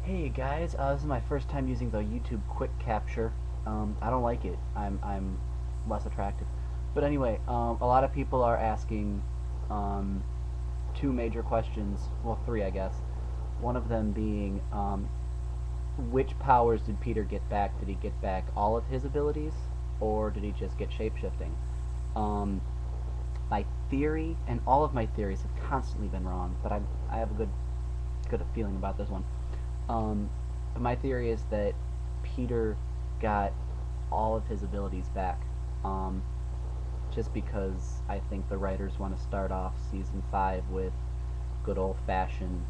Hey guys, this is my first time using the YouTube quick capture. I don't like it. I'm less attractive. But anyway, a lot of people are asking um, two major questions. Well, three, I guess. One of them being, which powers did Peter get back? Did he get back all of his abilities, or did he just get shapeshifting? Um, my theory, and all of my theories have constantly been wrong, but I have a good feeling about this one. Um, but my theory is that Peter got all of his abilities back, um, just because I think the writers want to start off season 5 with good old-fashioned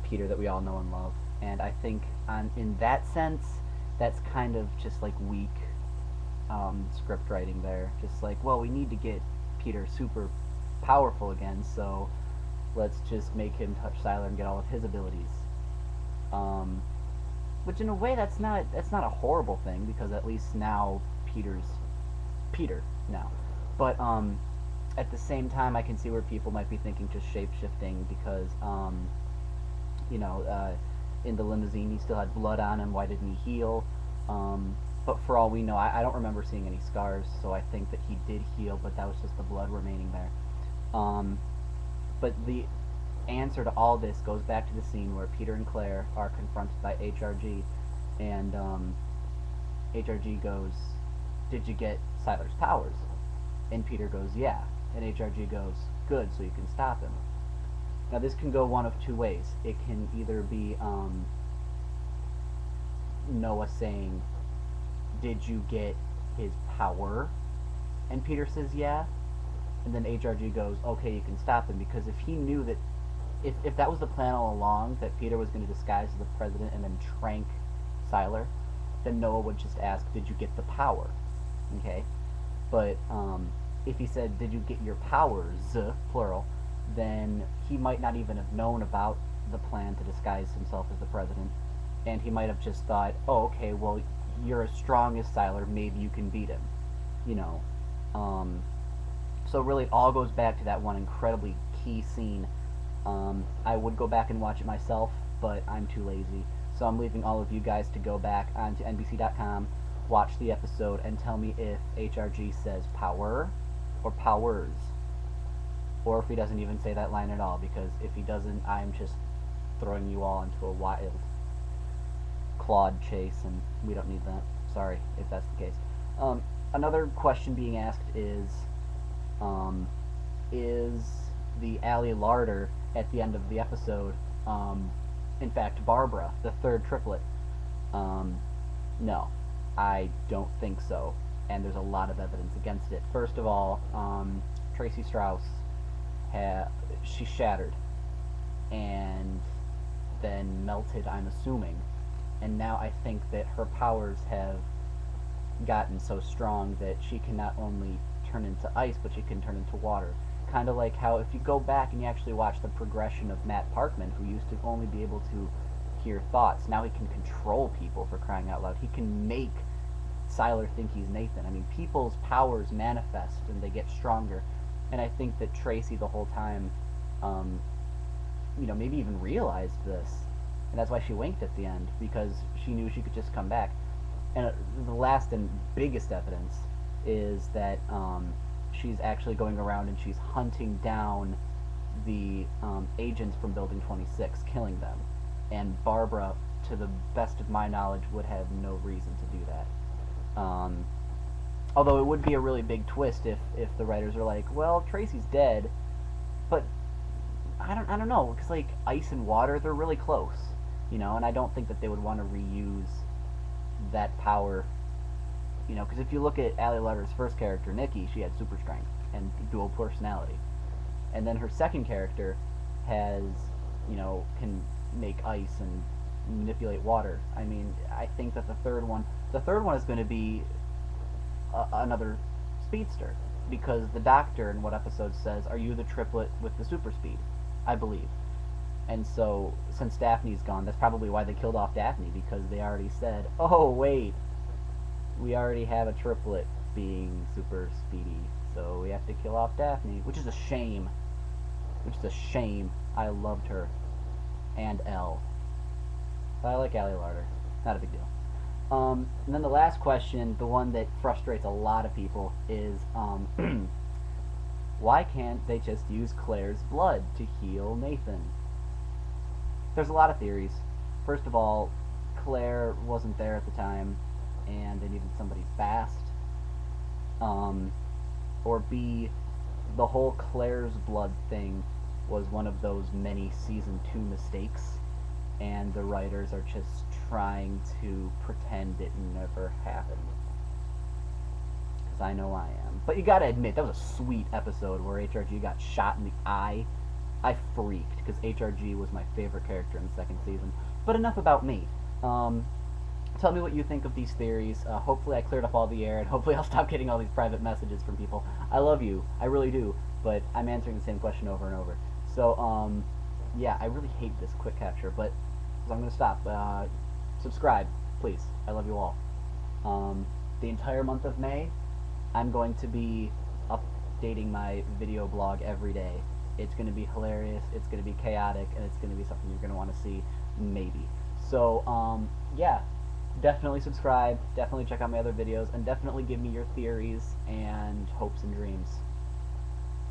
Peter that we all know and love. And I think in that sense, that's kind of just like weak script writing there. Just like, well, we need to get Peter super powerful again, so let's just make him touch Siler and get all of his abilities. Um, which in a way that's not a horrible thing, because at least now Peter's Peter now. But at the same time, I can see where people might be thinking just shape shifting because you know in the limousine he still had blood on him. Why didn't he heal? But for all we know, I don't remember seeing any scars, so I think that he did heal, but that was just the blood remaining there. Um, but the answer to all this goes back to the scene where Peter and Claire are confronted by HRG, and HRG goes, "Did you get Siler's powers?" And Peter goes, "Yeah." And HRG goes, "Good, so you can stop him." Now this can go one of two ways. It can either be Noah saying, "Did you get his power?" And Peter says, "Yeah." And then HRG goes, "Okay, you can stop him," because if he knew that if that was the plan all along, that Peter was going to disguise as the president and then trank Siler, then Noah would just ask, "Did you get the power?" Okay? But if he said, "Did you get your powers," plural, then he might not even have known about the plan to disguise himself as the president, and he might have just thought, "Oh, okay, well, you're as strong as Siler, maybe you can beat him," you know. Um, so really, it all goes back to that one incredibly key scene. I would go back and watch it myself, but I'm too lazy. So I'm leaving all of you guys to go back onto NBC.com, watch the episode, and tell me if HRG says power or powers. Or if he doesn't even say that line at all, because if he doesn't, I'm just throwing you all into a wild clawed chase, and we don't need that. Sorry if that's the case. Another question being asked is the Allie Larder at the end of the episode, in fact, Barbara, the third triplet? No, I don't think so, and there's a lot of evidence against it. First of all, Tracy Strauss, she shattered, and then melted, I'm assuming, and now I think that her powers have gotten so strong that she can not only turn into ice, but she can turn into water. Kind of like how if you go back and you actually watch the progression of Matt Parkman, who used to only be able to hear thoughts, now he can control people, for crying out loud. He can make Siler think he's Nathan. I mean, people's powers manifest and they get stronger. And I think that Tracy the whole time, maybe even realized this. And that's why she winked at the end, because she knew she could just come back. And the last and biggest evidence is that she's actually going around and she's hunting down the agents from Building 26, killing them. And Barbara, to the best of my knowledge, would have no reason to do that. Although it would be a really big twist if the writers are like, well, Tracy's dead, but I don't know, because like ice and water, they're really close, and I don't think that they would want to reuse that power, because if you look at Allie Larder's first character, Nikki, she had super strength and dual personality, and then her second character has, can make ice and manipulate water. I mean, I think that the third one is going to be another speedster, because the doctor in what episode says, "Are you the triplet with the super speed?" I believe. And so, since Daphne's gone, that's probably why they killed off Daphne, because they already said, "Oh, wait, we already have a triplet being super speedy, so we have to kill off Daphne," which is a shame. Which is a shame. I loved her. And Elle. I like Allie Larder. Not a big deal. And then the last question, the one that frustrates a lot of people, is why can't they just use Claire's blood to heal Nathan? There's a lot of theories. First of all, Claire wasn't there at the time, and they needed somebody fast. Or B, the whole Claire's blood thing was one of those many season 2 mistakes, and the writers are just trying to pretend it never happened. Because I know I am. But you gotta admit, that was a sweet episode where HRG got shot in the eye. I freaked, because HRG was my favorite character in the second season. But enough about me. Tell me what you think of these theories. Hopefully I cleared up all the air, and hopefully I'll stop getting all these private messages from people. I love you. I really do. But I'm answering the same question over and over. So, yeah, I really hate this quick capture, but I'm going to stop. Subscribe, please. I love you all. The entire month of May, I'm going to be updating my video blog every day. It's going to be hilarious, it's going to be chaotic, and it's going to be something you're going to want to see, maybe. So, yeah. Definitely subscribe, definitely check out my other videos, and definitely give me your theories and hopes and dreams.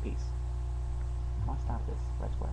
Peace. I want to stop this right square.